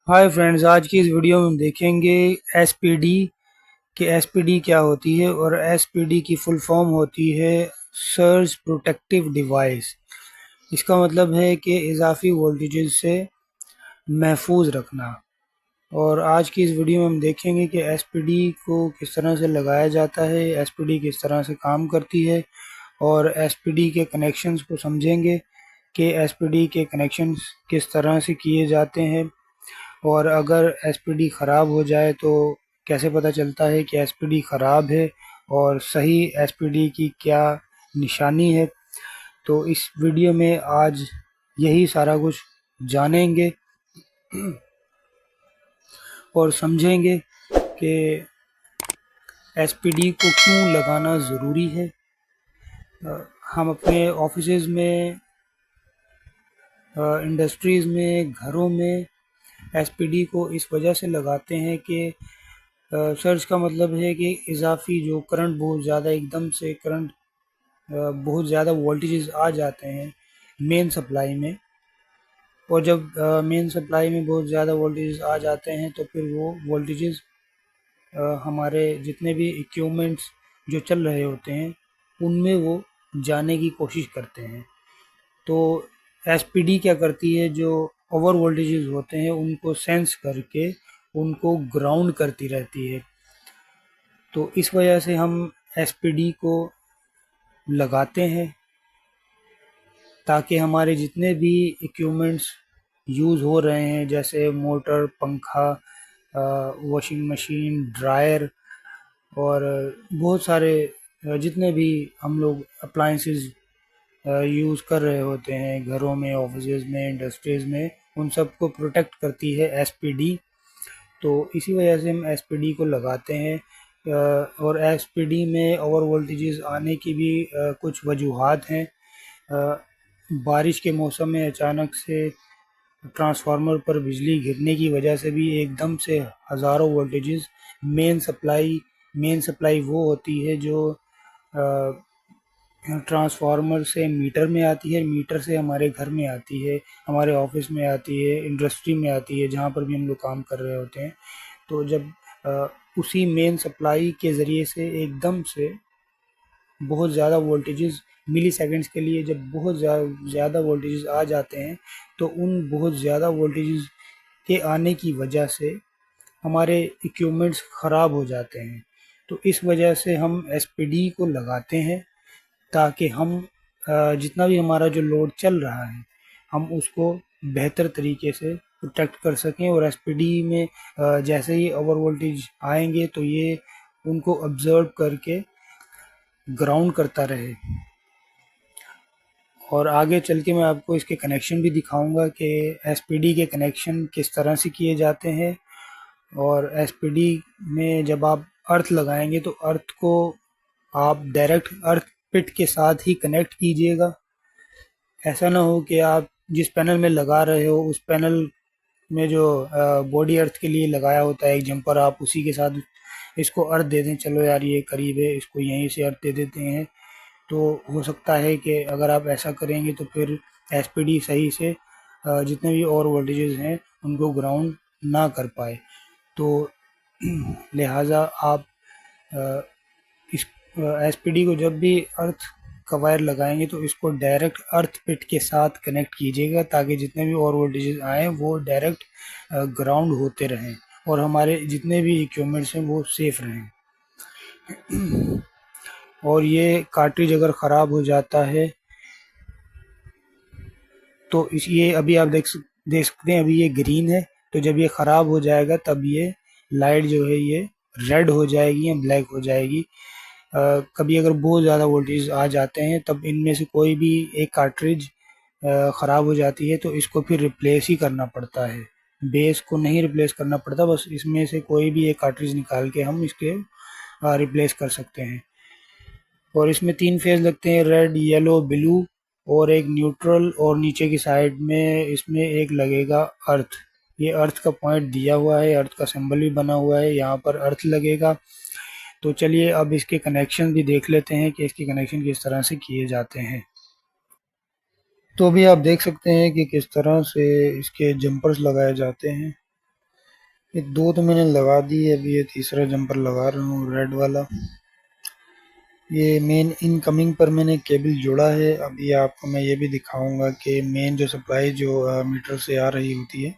Hi friends, आज की इस वीडियो में हम देखेंगे एसपीडी कि एसपीडी क्या होती है। और एसपीडी की फुल फॉर्म होती है सर्ज प्रोटेक्टिव डिवाइस। इसका मतलब है कि इजाफी वोल्टेजेस से महफूज रखना। और आज की इस वीडियो में हम देखेंगे कि एसपीडी को किस तरह से लगाया जाता है, एसपीडी किस तरह से काम करती है, और एसपीडी के कनेक्शंस को समझेंगे कि एसपीडी के कनेक्शंस किस तरह से किए जाते हैं। और अगर एसपीडी ख़राब हो जाए तो कैसे पता चलता है कि एसपीडी ख़राब है, और सही एसपीडी की क्या निशानी है। तो इस वीडियो में आज यही सारा कुछ जानेंगे और समझेंगे कि एसपीडी को क्यों लगाना ज़रूरी है। हम अपने ऑफिसेज़ में, इंडस्ट्रीज़ में, घरों में एसपीडी को इस वजह से लगाते हैं कि सर्ज का मतलब है कि इजाफी जो करंट, बहुत ज़्यादा एकदम से करंट, बहुत ज़्यादा वोल्टेजेस आ जाते हैं मेन सप्लाई में। और जब मेन सप्लाई में बहुत ज़्यादा वोल्टेजेस आ जाते हैं तो फिर वो वोल्टेजेस हमारे जितने भी इक्विपमेंट्स जो चल रहे होते हैं उनमें वो जाने की कोशिश करते हैं। तो एसपीडी क्या करती है, जो ओवर वोल्टेजेस होते हैं उनको सेंस करके उनको ग्राउंड करती रहती है। तो इस वजह से हम एसपीडी को लगाते हैं ताकि हमारे जितने भी इक्विपमेंट्स यूज़ हो रहे हैं, जैसे मोटर, पंखा, वॉशिंग मशीन, ड्रायर, और बहुत सारे जितने भी हम लोग अप्लाइंसेस यूज़ कर रहे होते हैं घरों में, ऑफिसेज़ में, इंडस्ट्रीज़ में, उन सबको प्रोटेक्ट करती है एसपीडी। तो इसी वजह से हम एसपीडी को लगाते हैं। और एसपीडी में ओवर वोल्टेजेस आने की भी कुछ वजूहात हैं। बारिश के मौसम में अचानक से ट्रांसफार्मर पर बिजली गिरने की वजह से भी एकदम से हज़ारों वोल्टेजेस मेन सप्लाई वो होती है जो ट्रांसफार्मर से मीटर में आती है, मीटर से हमारे घर में आती है, हमारे ऑफिस में आती है, इंडस्ट्री में आती है, जहाँ पर भी हम लोग काम कर रहे होते हैं। तो जब उसी मेन सप्लाई के ज़रिए से एकदम से बहुत ज़्यादा वोल्टेजेस, मिली सेकेंड्स के लिए जब बहुत ज़्यादा वोल्टेजेस आ जाते हैं तो उन बहुत ज़्यादा वोल्टेजेस के आने की वजह से हमारे इक्विपमेंट्स ख़राब हो जाते हैं। तो इस वजह से हम एसपीडी को लगाते हैं ताकि हम जितना भी हमारा जो लोड चल रहा है हम उसको बेहतर तरीके से प्रोटेक्ट कर सकें। और एसपीडी में जैसे ही ओवर वोल्टेज आएंगे तो ये उनको ऑब्जर्व करके ग्राउंड करता रहे। और आगे चल के मैं आपको इसके कनेक्शन भी दिखाऊंगा कि एसपीडी के कनेक्शन किस तरह से किए जाते हैं। और एसपीडी में जब आप अर्थ लगाएंगे तो अर्थ को आप डायरेक्ट अर्थ पिट के साथ ही कनेक्ट कीजिएगा। ऐसा ना हो कि आप जिस पैनल में लगा रहे हो उस पैनल में जो बॉडी अर्थ के लिए लगाया होता है एक जंपर, आप उसी के साथ इसको अर्थ दे दें। चलो यार ये करीब है, इसको यहीं से अर्थ दे देते हैं। तो हो सकता है कि अगर आप ऐसा करेंगे तो फिर एसपीडी सही से जितने भी और वोल्टेजेस हैं उनको ग्राउंड ना कर पाए। तो लिहाजा आप इस एसपीडी को जब भी अर्थ का वायर लगाएंगे तो इसको डायरेक्ट अर्थ पिट के साथ कनेक्ट कीजिएगा ताकि जितने भी और वोल्टेजेस आए वो डायरेक्ट ग्राउंड होते रहें और हमारे जितने भी इक्विपमेंट्स हैं वो सेफ रहें। और ये कार्ट्रिज अगर ख़राब हो जाता है तो इस ये अभी आप देख सकते हैं, अभी ये ग्रीन है। तो जब ये ख़राब हो जाएगा तब ये लाइट जो है ये रेड हो जाएगी या ब्लैक हो जाएगी। कभी अगर बहुत ज़्यादा वोल्टेज आ जाते हैं तब इनमें से कोई भी एक कार्ट्रिज ख़राब हो जाती है तो इसको फिर रिप्लेस ही करना पड़ता है। बेस को नहीं रिप्लेस करना पड़ता, बस इसमें से कोई भी एक कार्ट्रिज निकाल के हम इसके रिप्लेस कर सकते हैं। और इसमें 3 फेज़ लगते हैं, रेड, येलो, ब्लू, और एक न्यूट्रल। और नीचे की साइड में इसमें एक लगेगा अर्थ। ये अर्थ का पॉइंट दिया हुआ है, अर्थ का सिंबल भी बना हुआ है, यहाँ पर अर्थ लगेगा। तो चलिए अब इसके कनेक्शन भी देख लेते हैं कि इसके कनेक्शन किस तरह से किए जाते हैं। तो अभी आप देख सकते हैं कि किस तरह से इसके जंपर्स लगाए जाते हैं। ये 2 तो मैंने लगा दी है, अभी ये तीसरा जंपर लगा रहा हूँ रेड वाला। ये मेन इनकमिंग पर मैंने केबल जोड़ा है। अभी आपको मैं ये भी दिखाऊंगा कि मेन जो सप्लाई जो मीटर से आ रही होती है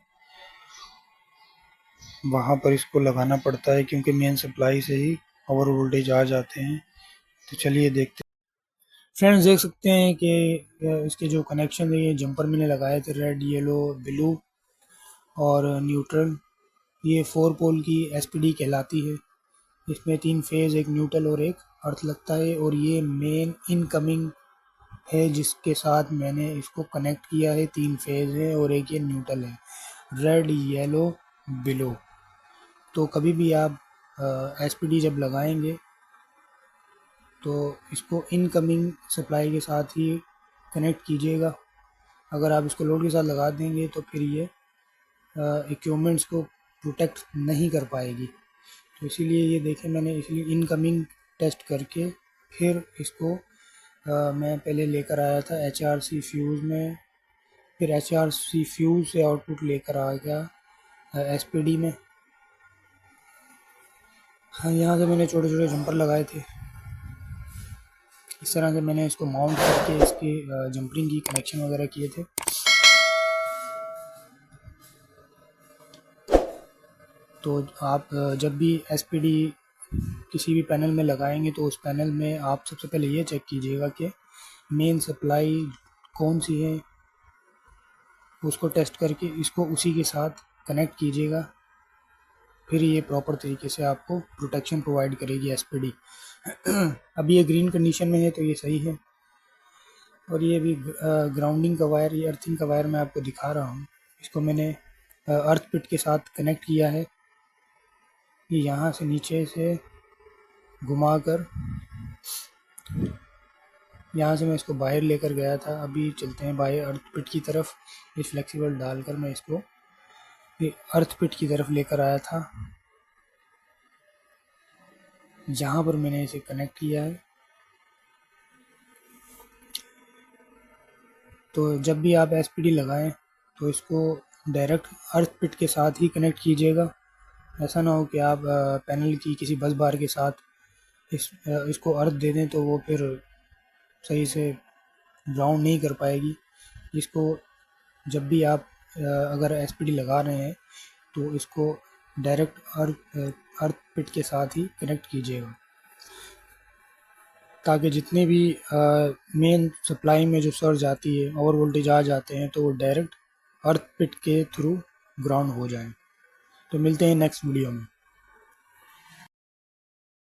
वहाँ पर इसको लगाना पड़ता है, क्योंकि मेन सप्लाई से ही ओवर वोल्टेज आ जाते हैं। तो चलिए देखते हैं। फ्रेंड्स देख सकते हैं कि इसके जो कनेक्शन है, ये जंपर मैंने लगाए थे रेड, येलो, ब्लू और न्यूट्रल। ये 4 पोल की एसपीडी कहलाती है। इसमें 3 फेज़, एक न्यूट्रल और एक अर्थ लगता है। और ये मेन इनकमिंग है जिसके साथ मैंने इसको कनेक्ट किया है। 3 फेज़ है और एक ये न्यूट्रल है, रेड, येलो, ब्लू। तो कभी भी आप एसपीडी जब लगाएंगे तो इसको इनकमिंग सप्लाई के साथ ही कनेक्ट कीजिएगा। अगर आप इसको लोड के साथ लगा देंगे तो फिर ये इक्विपमेंट्स को प्रोटेक्ट नहीं कर पाएगी। तो इसीलिए ये देखें, मैंने इसलिए इनकमिंग टेस्ट करके फिर इसको मैं पहले लेकर आया था HRC फ्यूज़ में, फिर HRC फ्यूज़ से आउटपुट लेकर आ गया एसपीडी में। हाँ, यहाँ से मैंने छोटे छोटे जंपर लगाए थे। इस तरह से मैंने इसको माउंट करके इसके जंपरिंग की कनेक्शन वगैरह किए थे। तो आप जब भी एसपीडी किसी भी पैनल में लगाएंगे तो उस पैनल में आप सबसे पहले ये चेक कीजिएगा कि मेन सप्लाई कौन सी है, उसको टेस्ट करके इसको उसी के साथ कनेक्ट कीजिएगा। फिर ये प्रॉपर तरीके से आपको प्रोटेक्शन प्रोवाइड करेगी एसपीडी। अभी ये ग्रीन कंडीशन में है तो ये सही है। और ये भी ग्राउंडिंग का वायर, ये अर्थिंग का वायर मैं आपको दिखा रहा हूँ। इसको मैंने अर्थ पिट के साथ कनेक्ट किया है। ये यहाँ से नीचे से घुमाकर यहाँ से मैं इसको बाहर लेकर गया था। अभी चलते हैं बाहर अर्थ पिट की तरफ। ये फ्लेक्सिबल डालकर मैं इसको ये अर्थ पिट की तरफ लेकर आया था, जहाँ पर मैंने इसे कनेक्ट किया है। तो जब भी आप एसपीडी लगाएं तो इसको डायरेक्ट अर्थ पिट के साथ ही कनेक्ट कीजिएगा। ऐसा ना हो कि आप पैनल की किसी बस बार के साथ इसको अर्थ दे दें तो वो फिर सही से ग्राउंड नहीं कर पाएगी। इसको जब भी आप अगर एसपीडी लगा रहे हैं तो इसको डायरेक्ट अर्थ पिट के साथ ही कनेक्ट कीजिएगा, ताकि जितने भी मेन सप्लाई में जो सर्ज आती है, ओवर वोल्टेज आ जाते हैं, तो वो डायरेक्ट अर्थ पिट के थ्रू ग्राउंड हो जाए। तो मिलते हैं नेक्स्ट वीडियो में।